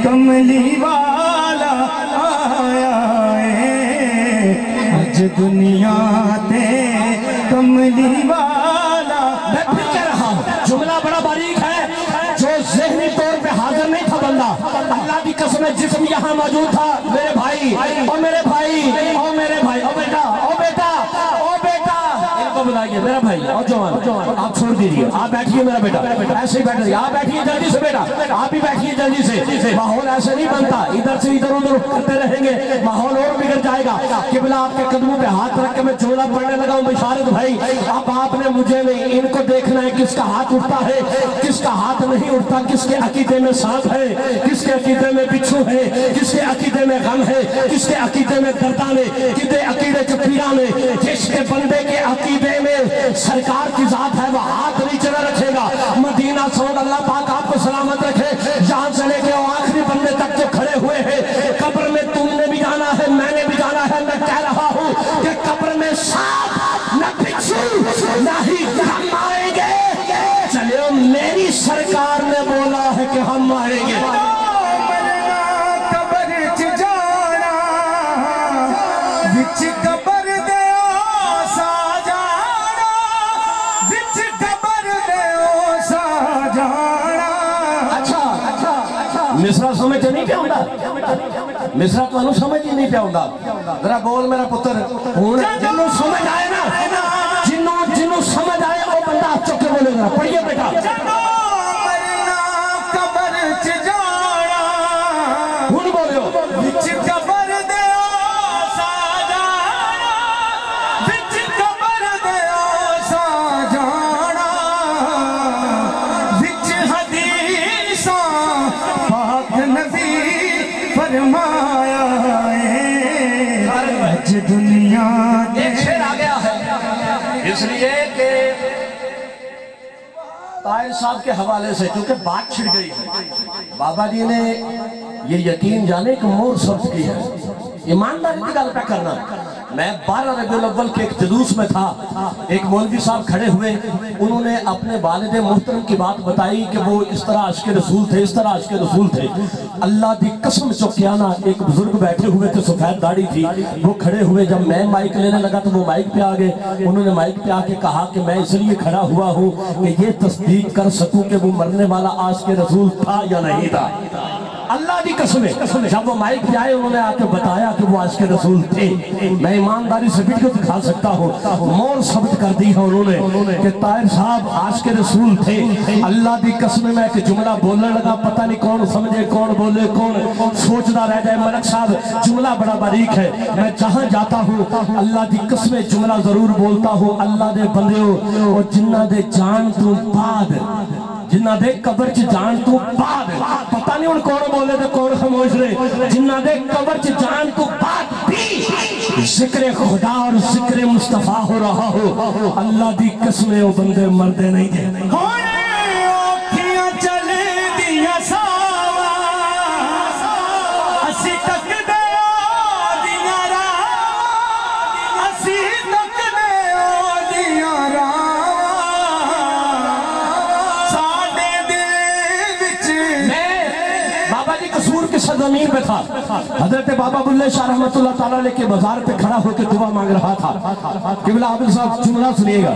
کملی والا آیا ہے اج دنیا تے کملی والا. میں پھر کہہ رہا ہوں جملہ بڑا باریک ہے جو ذہنی طور پہ حاضر نہیں تھا بندہ. اللہ کی قسم ہے جسم یہاں موجود تھا میرے بھائی اور میرے بھائی اور میرے بھائی اور بیٹا اور بیٹا اور بیٹا ان کو بلائیے میرا بھائی اور جوان آپ چھوڑ دیجیے. آپ بیٹھیے میرا بیٹا ایسے ہی بیٹھ رہیے. آپ بیٹھیے جلدی سے بیٹا آپ بھی بیٹھیے جلدی سے. ماحول ایسے نہیں بنتا ادھر سے ادھر ادھر کرتے رہیں گے ماحول اور بگڑ جائے گا. قبلہ آپ کے قدموں پہ ہاتھ رکھ کے میں جملہ پڑھنے لگا ہوں. بشارت بھائی اب آپ نے مجھے نہیں ان کو دیکھنا ہے کس کا ہاتھ اٹھتا ہے کس کا ہاتھ نہیں اٹھتا, کس کے عقیدے میں سانپ ہے کس کے عقیدے میں بچھو ہے کس کے عقیدے میں غم ہے کس کے عقیدے میں دردان ہے کس کے عقیدے کے پیران ہے. جس کے بندے کے عقیدے میں سرکار کی ذات ہے وہ ہاتھ نیچے نہ رکھے گا. مدینہ سعود اللہ پاک آپ کو سلامت رکھے. جہاں سے لے کے آخری بندے تک جو کھڑے ہوئے ہیں قبر میں تم نے بھی جانا ہے میں نے بھی جانا ہے. میں کہہ رہا ہوں کہ قبر میں سانپ نہ بچھو نہ ہی ہم آئیں گے. چلے میری سرکار نے بولا ہے کہ ہم آئیں گے. قبر چ جانا وچ قبر دے سا جانا وچ قبر دے سا جانا. اچھا مصرہ سمجھ نہیں پہ ہوندا مصرہ تو انہوں سمجھ ہی نہیں پہ ہوندا. ذرا بول میرا پتر جنہوں سمجھ آئے نا جنہوں سمجھ آئے وہ بندہ چکے بولے ذرا پڑھئے بیٹا. مرنا قبر چ جانا ہن بولے ہو وچ قبر دے سا جانا وچ قبر دے سا جانا وچ حدیثاں پاک نبی فرمایا ہے اج دنیا ایک شعر آ گیا ہے اس لیے کہ طاہر صاحب کے حوالے سے کیونکہ بات چھڑ گئی ہے. بابا جی نے یہ یقین جانے کہ مور سبز کی ہے ایمانداری کی گل پہ کرنا. میں 12 ربیع الاول کے ایک جلوس میں تھا. ایک مولوی صاحب کھڑے ہوئے انہوں نے اپنے والد محترم کی بات بتائی کہ وہ اس طرح عاشق رسول تھے اس طرح عاشق رسول تھے. اللہ دی قسم چوکیانا ایک بزرگ بیٹھے ہوئے تھے سفید داڑھی تھی وہ کھڑے ہوئے. جب میں مائک لینے لگا تو وہ مائک پہ آگئے. انہوں نے مائک پہ آکے کہا کہ میں اس لیے کھڑا ہوا ہوں کہ یہ تصدیق کر سکوں کہ وہ مرنے والا عاشق رسول تھا یا نہیں تھا. اللہ دی قسم ہے جب وہ مائک پہ آئے انہوں نے آکے بتایا کہ وہ عاشق رسول تھے. میں ایمانداری سے ویڈیو دکھا سکتا ہوں. مور ثبت کر دی ہے انہوں نے کہ طاہر صاحب عاشق رسول تھے. اللہ دی قسم میں ایک جملہ بولنے لگا پتہ نہیں کون سمجھے کون بولے کون سوچنا رہ جائے. ملک صاحب جملہ بڑا باریک ہے. میں جہاں جاتا ہوں اللہ دی قسم جملہ ضرور بولتا ہوں. اللہ دے بندے ہو اور جنہ دے جان تو بعد جنہ دے قبر چ جان تو بعد پتہ نہیں ان کون بولے تھے کون خاموش رہے. جنہ دے قبر چ جان تو بعد بھی ذکر خدا اور ذکر مصطفیٰ ہو رہا ہو. اللہ دی قسمیں وہ بندے مردے نہیں دے. ہونے اوکھیاں چلے دیا ساوا اسی تک دے دیا راوا اسی تک دے دیا راوا ساڑے دل وچ. میں بابا جی قصور کے سرزمین پہ تھا. حضرت بابا بلے شاہ رحمت اللہ تعالیٰ علیہ کے بازار پہ کھڑا ہو کے دعا مانگ رہا تھا. قبلہ عابد صاحب جملہ سنیے گا.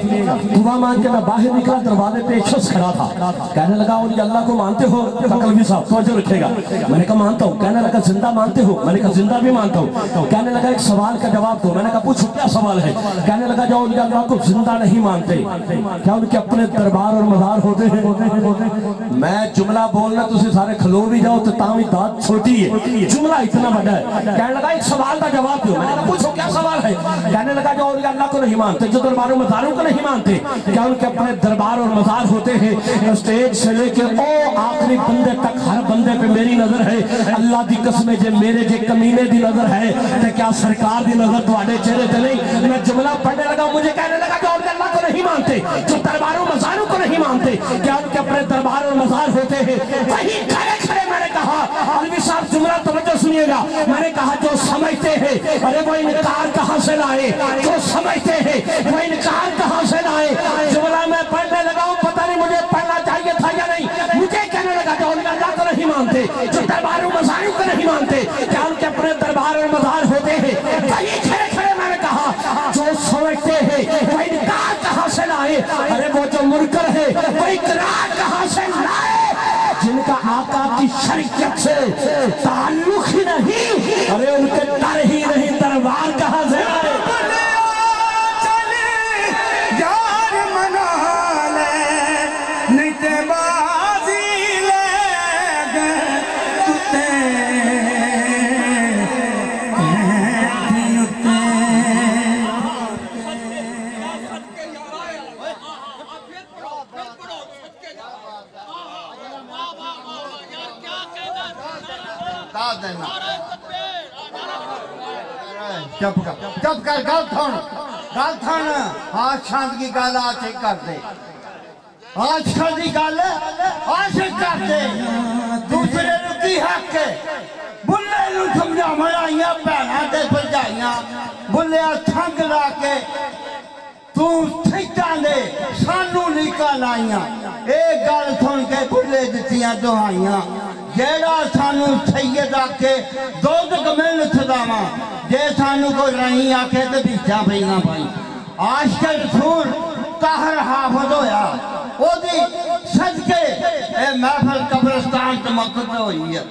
دعا مانگ کے میں باہر نکلا دروازے پہ ایک شخص کھڑا تھا. کہنے لگا اولیاء اللہ کو مانتے ہو؟ قلبی صاحب توجہ رکھے گا. میں نے کہا مانتا ہوں. کہنے لگا زندہ مانتے ہو؟ میں نے کہا زندہ بھی مانتا ہوں. کہنے لگا ایک سوال کا جواب دو. میں نے کہا پوچھو کیا سوال ہے؟ کہنے لگا جو اولیاء اللہ کو زندہ نہیں مانتے کیا ان کے اپنے دربار اور مزار ہوتے ہیں؟ میں جملہ بولنا تسی سارے کھلو بھی جاؤ تو تامی داد چھوٹی ہے. جملہ اتنا بڑا ہے. کہنے لگا ایک سوال کا جواب دو. میں نے کہا پوچھو کیا سوال ہے؟ کہنے لگا جو اولیاء اللہ کو نہیں مانتے جو دربار و مزاروں کو نہیں مانتے کیا ان کے اپنے دربار اور مزار ہوتے ہیں؟ اسٹیج سے لے کے او آخری بندے تک ہر بندے پہ میری نظر ہے. اللہ دی قسم جے میرے جے کمینے دی نظر ہے تو کیا سرکار دی نظر تواڈے چہرے تے نہیں؟ میں جملہ پڑھنے لگا مجھے کہنے لگا جو اولیاء اللہ کو نہیں مانتے جو دربار و مزاروں کو نہیں مانتے کیا ان کے اپنے دربار اور مزار ہوتے ہیں؟ وہی کھڑے کھڑے میں نے کہا علوی صاحب جملہ توجہ سنیے گا. میں نے کہا جو سمجھتے ہیں ارے وہ انکار کہاں سے لائے جو سمجھتے ہیں وہ انکار کہاں سے لائے. جملہ میں پڑھنے لگا ہوں پتہ نہیں مجھے پڑھنا چاہیے تھا یا نہیں. مجھے کہنے لگا جو اولیاء اللہ کو نہیں مانتے، جو دربار و مزاروں کو نہیں مانتے، کیا ان کے اپنے دربار اور مزار ہوتے ہیں؟ وہی کھڑے کھڑے میں نے کہا جو سمجھتے ہیں وہ انکار کہاں سے لائے، ارے وہ جو منکر ہے وہ اقرار کہاں سے لائے، جن کا آقا کی شریعت سے تعلق ہی نہیں، ارے ان کے در ہی نہیں دربار کہاں سے لائے؟ چپ کر گل تھن آج شاند کی گل آج ایک کر دے، آج شاند کی گل آج ایک کر دے، دوسرے نو کی حق ہے، بلے نو سمجھا مرائیاں پہنا دے بجائیاں، بلے تھنگ لا کے تو تھیٹاں دے سانو نکال آئیاں، ایک گل سن کے بلے دتیاں دہائیاں، جیڑا سانو سید آکے دوزخ میں نتھداواں، جے سانو کو رہی آکے تو بیچا پہینا بھائی، عاشق رسول طاہر حافظ ہویا، او دی صدقے اے محفل قبرستان تو مقصد ہوئی ہے،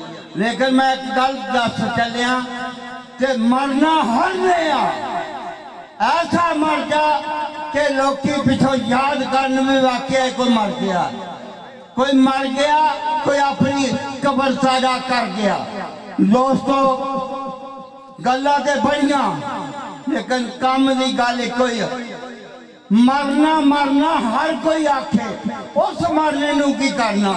لیکن میں ایک گل دس چلیا کہ مرنا ہر نیا ایسا مر جا کہ لوگ کی پیچھو یاد کرنے میں واقعہ ہے کوئی مر گیا، کوئی مر گیا، کوئی اپنی قبر ساجا کر گیا۔ دوستو گلہ دے بڑیاں لیکن کام دی گالے کوئی مرنا ہر کوئی آکھے، اس مرنے نو کی کرنا،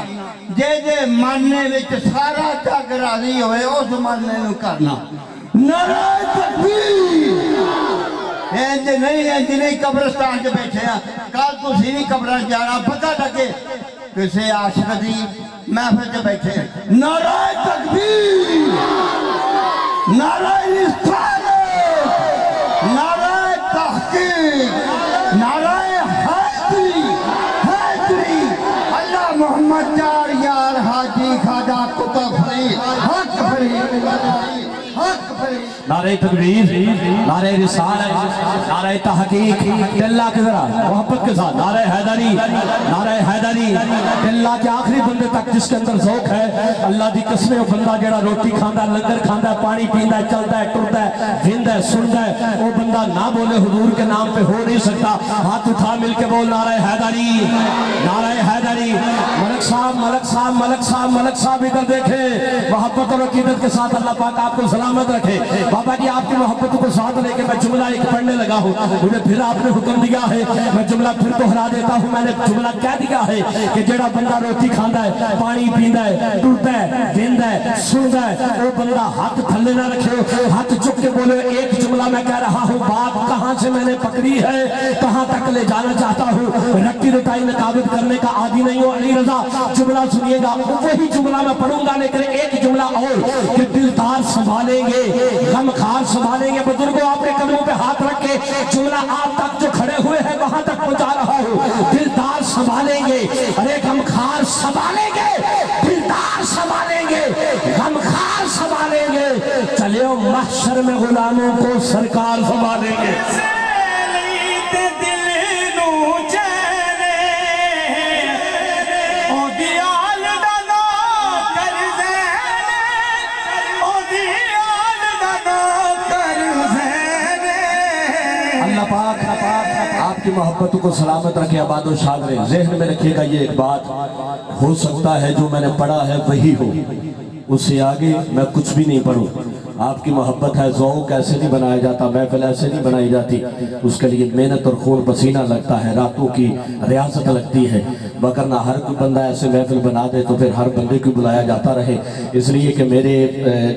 جے مرنے وچ سارا جگ راضی ہوئے اس مرنے نو کرنا۔ نعرہ تکبیر! انج نہیں قبرستان جو بیٹھے ہیں، کل تو سینی قبران جانا پتہ لگے کسے عاشق دی محفل جو بیٹھے ہیں۔ نعرہ تکبیر! نعرہ رسالت! نعرہ تحقیق! نعرہ حیدری! اللہ محمد چار یار حاجی خواجہ قطب فرید حق فرید حق فرید۔ نعرہ تکبیر، نعرہ رسالت، نعرہ تحقیق، اللہ کے ذرا محبت کے ساتھ نعرہ حیدری، نعرہ حیدری، اللہ کے آخری بندے تک جس کے اندر ذوق ہے، اللہ دی قسمیں وہ بندہ جڑا روٹی کھاندا ہے، لنگر کھاندا ہے، پانی پیندا ہے، چلتا ہے، ٹرتا ہے، ویندا ہے، سندا ہے، وہ بندہ نہ بولے حضور کے نام پہ ہو نہیں سکتا۔ ہاتھ اٹھا مل کے بول نعرہ حیدری، نعرہ حیدری۔ ملک صاحب ملک صاحب ملک صاحب ملک صاحب ادھر دیکھیں، محبت اور عقیدت کے ساتھ اللہ پاک آپ کو سلامت رکھے۔ بابا جی آپ کی محبت کو ساتھ لے کے میں جملہ ایک پڑھنے لگا ہوں، مجھے پھر آپ نے حکم دیا ہے، میں جملہ پھر دہرا دیتا ہوں، میں نے جملہ کہہ دیا ہے کہ جڑا بندہ روٹی کھاندا ہے، پانی پیندا ہے، ٹرتا ہے، ویندا ہے، سندا ہے، وہ بندہ ہاتھ تھلے نہ رکھے، ہاتھ چک کے بولے ایک جملہ میں کہہ رہا ہوں، بات کہاں سے میں نے پکڑی ہے، کہاں تک لے جانا چاہتا ہوں، رٹی رٹائی نقابت کرنے کا عادی نہیں ہوں۔ علی رضا جملہ سنیے گا، وہی جملہ میں پڑھوں گا، لیکن ایک جملہ اور کہ دلدار سنبھالیں گے، غمخوار سنبھالیں گے۔ بزرگوں آپ نے قدموں پہ ہاتھ رکھ کے جملہ آپ تک جو کھڑے ہوئے ہیں وہاں تک پہنچا رہا ہوں، دلدار سنبھالیں گے، ارے غمخوار سنبھالیں گے، دلدار سنبھالیں گے، غمخوار سنبھالیں گے، چلیو محشر میں غلاموں کو سرکار سنبھالیں گے۔ آپ کی محبتوں کو سلامت رکھے، آباد و شاد رہے۔ ذہن میں رکھیے گا یہ ایک بات، ہو سکتا ہے جو میں نے پڑھا ہے وہی ہو، اس سے آگے میں کچھ بھی نہیں پڑھوں۔ آپ کی محبت ہے، ذوق ایسے نہیں بنایا جاتا، محفل ایسے نہیں بنائی جاتی، اس کے لیے محنت اور خون پسینہ لگتا ہے، راتوں کی ریاضت لگتی ہے، وگرنہ ہر کوئی بندہ ایسے محفل بنا دے تو پھر ہر بندے کو بلایا جاتا رہے۔ اس لیے کہ میرے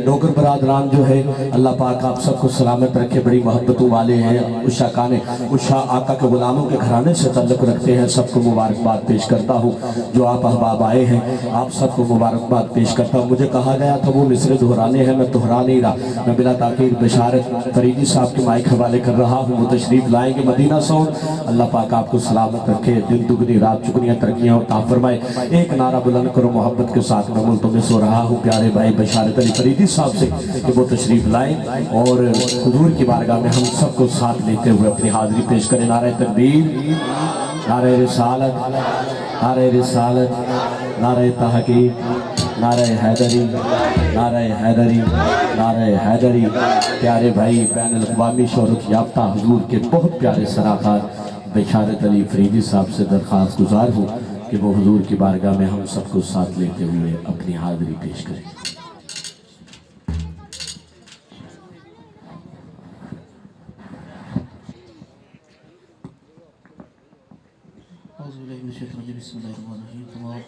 ڈوگر برادران جو ہے، اللہ پاک آپ سب کو سلامت رکھے، بڑی محبتوں والے ہیں، عشاء کانے عشاء آقا کے غلاموں کے گھرانے سے تعلق رکھتے ہیں، سب کو مبارکباد پیش کرتا ہوں۔ جو آپ احباب آئے ہیں آپ سب کو مبارکباد پیش کرتا ہوں۔ مجھے کہا گیا تھا وہ مصرے دہرانے ہیں، میں دہرا نہیں رہا میں بلا تاخیر بشارت فریدی صاحب کے مائک حوالے کر رہا ہوں، وہ تشریف لائیں گے مدینہ ساؤنڈ۔ اللہ پاک آپ کو سلامت رکھے، دن دگنی رات چگنیاں ترقیاں عطا فرمائے۔ ایک نعرہ بلند کرو محبت کے ساتھ، میں ملتمس ہو رہا ہوں پیارے بھائی بشارت علی فریدی صاحب سے کہ وہ تشریف لائیں اور حضور کی بارگاہ میں ہم سب کو ساتھ لیتے ہوئے اپنی حاضری پیش کریں۔ نعرہ تکبیر، نعرہ رسالت، نعرہ رسالت، نعرہ تحقیق، نعرہ حیدری، نعرہ حیدری، نعرہ حیدری۔ پیارے بھائی بین الاقوامی شہرت یافتہ حضور کے بہت پیارے سراکار بشارت علی فریدی صاحب سے درخواست گزار ہوں کہ وہ حضور کی بارگاہ میں ہم سب کو ساتھ لیتے ہوئے اپنی حاضری پیش کریں۔ اعوذ باللہ من الشیطان الرجیم، بسم اللہ الرحمن الرحیم۔ تمام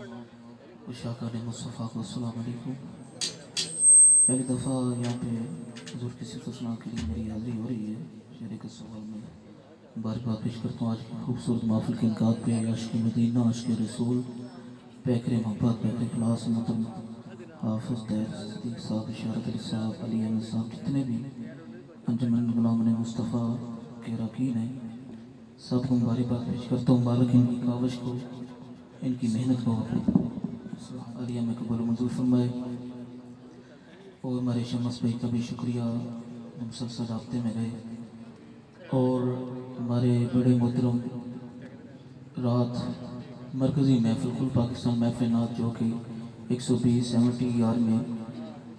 اشاکار مصطفیٰ کو السلام علیکم۔ پہلی دفعہ یہاں پہ حضور کی صفت و ثنا کے لیے میری حاضری ہو رہی ہے۔ شہر کے سوال میں بار پیش کرتا ہوں آج کی خوبصورت محفل کے انعقاد پہ۔ عاشق مدینہ، عاشق رسول، پیکر محبت، پیکر اخلاص، محترم حافظ طاہر صدیق صاحب، بشارت علی صاحب، علی احمد صاحب، جتنے بھی انجمن غلامان مصطفیٰ کے اراکین ہیں، سب کو مبارکباد پیش کرتا ہوں۔ مالک ان کی کاوش کو، ان کی محنت کو عالیہ میں قبول و منظور فرمائے۔ اور ہمارے شمس بھائی کا بھی شکریہ، مسلسل رابطے میں رہے۔ اور ہمارے بڑے محترم رات مرکزی محفل کل پاکستان محفل نعت جو کہ 120 یار میں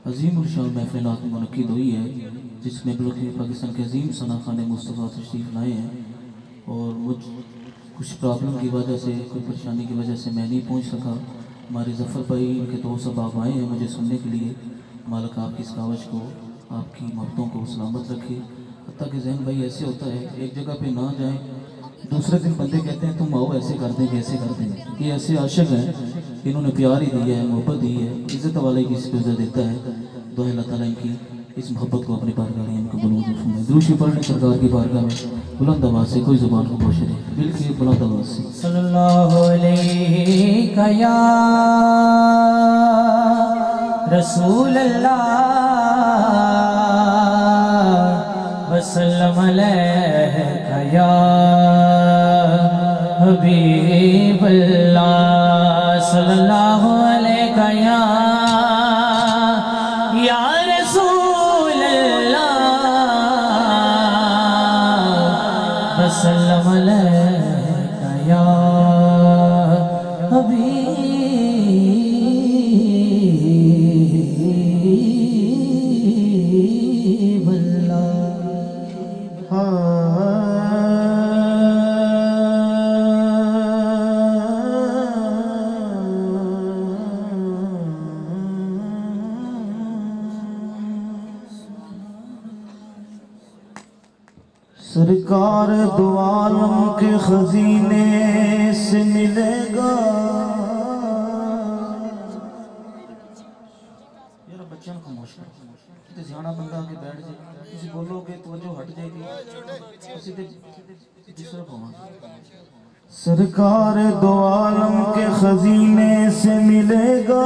عظیم الشان محفل نعت منعقد ہوئی ہے، جس میں ملک پاکستان کے عظیم ثنا خان مصطفیٰ تشریف لائے ہیں۔ اور مجھ کچھ پرابلم کی وجہ سے، کوئی پریشانی کی وجہ سے میں نہیں پہنچ سکا۔ ہمارے ظفر بھائی، ان کے دوست احباب آئے ہیں مجھے سننے کے لیے۔ مالک آپ کی اس کاوش کو، آپ کی محبتوں کو سلامت رکھے۔ حتیٰ کہ ذہن بھائی ایسے ہوتا ہے، ایک جگہ پہ نہ جائیں، دوسرے دن بندے کہتے ہیں تم آؤ ایسے کر دیں گے، ایسے کر دیں گے۔ یہ ایسے عاشق ہیں، انہوں نے پیار ہی دیا ہے، محبت دی ہے، عزت والے کسی کو عزت دیتا ہے۔ دعا اللہ تعالیٰ ان کی اس محبت کو اپنی بارگاہ میں ان کو بلند فرمائے۔ دروشی پڑھنے سرکار کی بارگاہ میں بلند آواز سے، کوئی زبان کو گوشے دے، بلکہ بلند آواز سے صلی اللہ علیہ یا رسول اللہ وسلم علیہ یا حبیب اللہ، صلی اللہ علیہ یا رسول اللہ وسلم علیہ یا حبیب سرکار دو عالم کے خزینے سے ملے گا۔ یار بچیاں کو موش کر کتے سیانا بندہ کے بیٹھ جائے، کسی بولو گے توجہ ہٹ جائے گی، کسی دے دوسرا پہنچ۔ سرکار دو عالم کے خزینے سے ملے گا،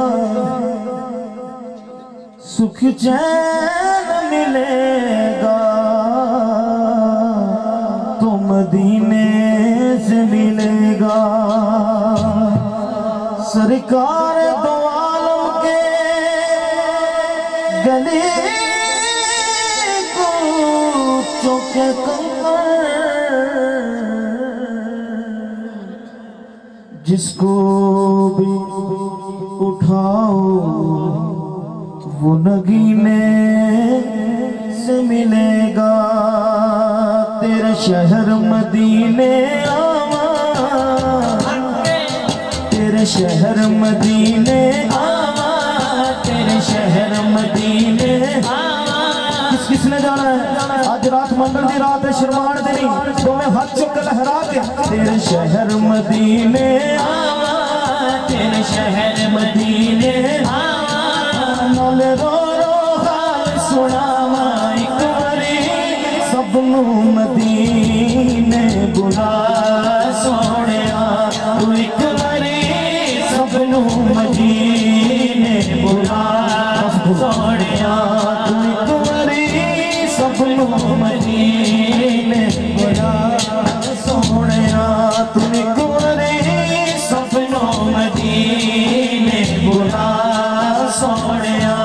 سکھ چین ملے گا، تو مدینے سے ملے گا۔ سرکار دو عالم کے گلے کو چوکے کنکر، جس کو بھی اٹھاؤ وہ نگینے سے ملے گا۔ تیرے شہر مدینے آواں، تیرے شہر مدینے آواں، تیرے شہر مدینے آواں۔ کس نے جانا ہے؟ آج رات منگل دی رات ہے، شرمان دی نہیں، تو میں ہاتھ چک لہرا کے تیرے شہر مدینے آواں، تیرے شہر مدینے آواں۔ نال رو رو حال سناواں ایک باری، سب نو مدینے بلا سونیا، تو ایک باری سب نو مدینے بلا سونیا، تو ایک باری سونیا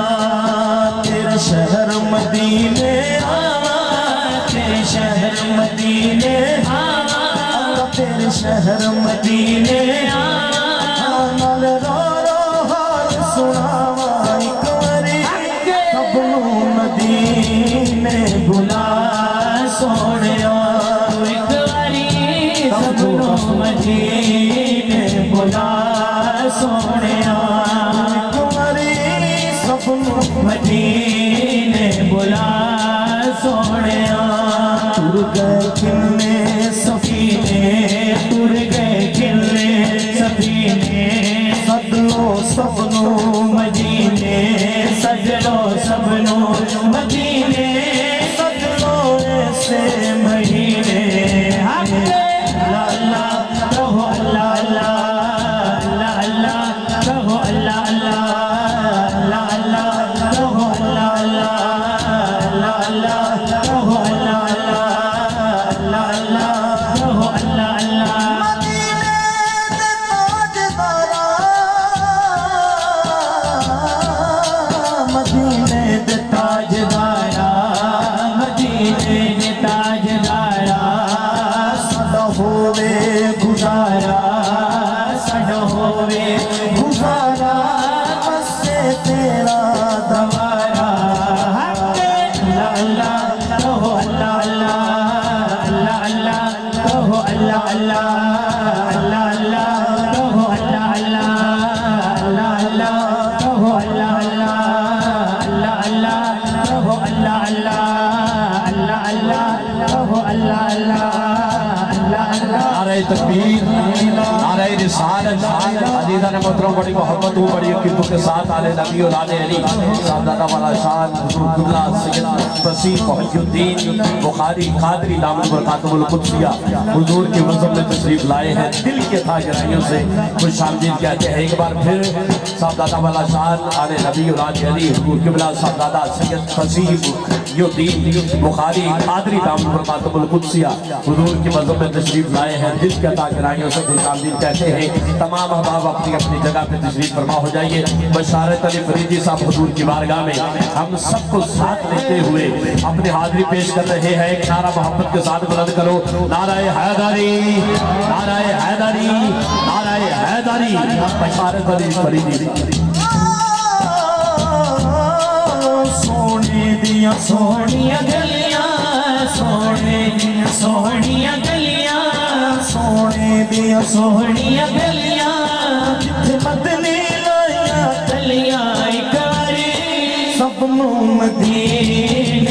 تیرے شہر مدینے تیرے شہر مدینے تیرے شہر مدینے نال رو رو حال سناواں ایک واری سب نوں مدینے بلا سونیا ایک واری سب نوں مدینے بلا سونیا ایک واری سب نوں مدینے بلا سونیا ٹر گئے کنے سفینے ٹر گئے کنے سفینے سدلو سبنو مدینے سجلو سبنو مدینے سجلو ایسے مہینے اللہ اللہ کہو اللہ اللہ اللہ کہو اللہ اللہ اللہ کہو اللہ اللہ اللہ کہو اللہ اللہ اللہ کہو اللہ اللہ مدینے دے تاجدارا مدینے دے تاجدارا سڈا ہووے گزارا سڈا ہووے گزارا بسے تیرا دوارا اللہ اللہ کہو اللہ اللہ اللہ اللہ کہو اللہ اللہ اللہ اللہ کہو اللہ اللہ اللہ اللہ کہو اللہ اللہ اللہ کہو اللہ اللہ اللہ اللہ کہو اللہ اللہ اللہ اللہ نعرہ تکبیر نعرہ رسالت عزیزان محترم بڑی محبت ہوں بڑی عقیدتوں کے ساتھ آل نبی اور آل علی صاحبزادہ والا شان حضور قبلہ سید فصیح محی الدین بخاری قادری دامن برکاتہ القدسیہ حضور کی مذہب میں تشریف لائے ہیں دل کے تاجرائیوں سے خوش آمدید کہتے ہیں ایک بار پھر صاحبزادہ والا شان آل نبی اور آل علی حضور قبلہ صاحبزادہ سید فصیح محی الدین بخاری قادری دامن برکاتہ القدسیہ حضور کی مذہب میں تشریف لائے ہیں دل کے تاجرائیوں سے خوش آمدید کہتے ہیں تمام احباب اپنی اپنی جگہ پہ تشریف فرما ہو جائیے بشارت علی فریدی صاحب حضور کی بارگاہ میں ہم سب کو ساتھ لیتے ہوئے اپنی حاضری پیش کر رہے ہیں ایک نعرہ محبت کے ساتھ بلند کرو نعرہ حیدری نعرہ حیدری نعرہ حیدری بشارت علی فریدی سونے دیا سونیاں گلیاں سونے دیا سونیاں گلیاں سونے دیا سونیاں گلیاں جتھے مدنی لائیاں گلیاں ایک واری سب نوں مدینے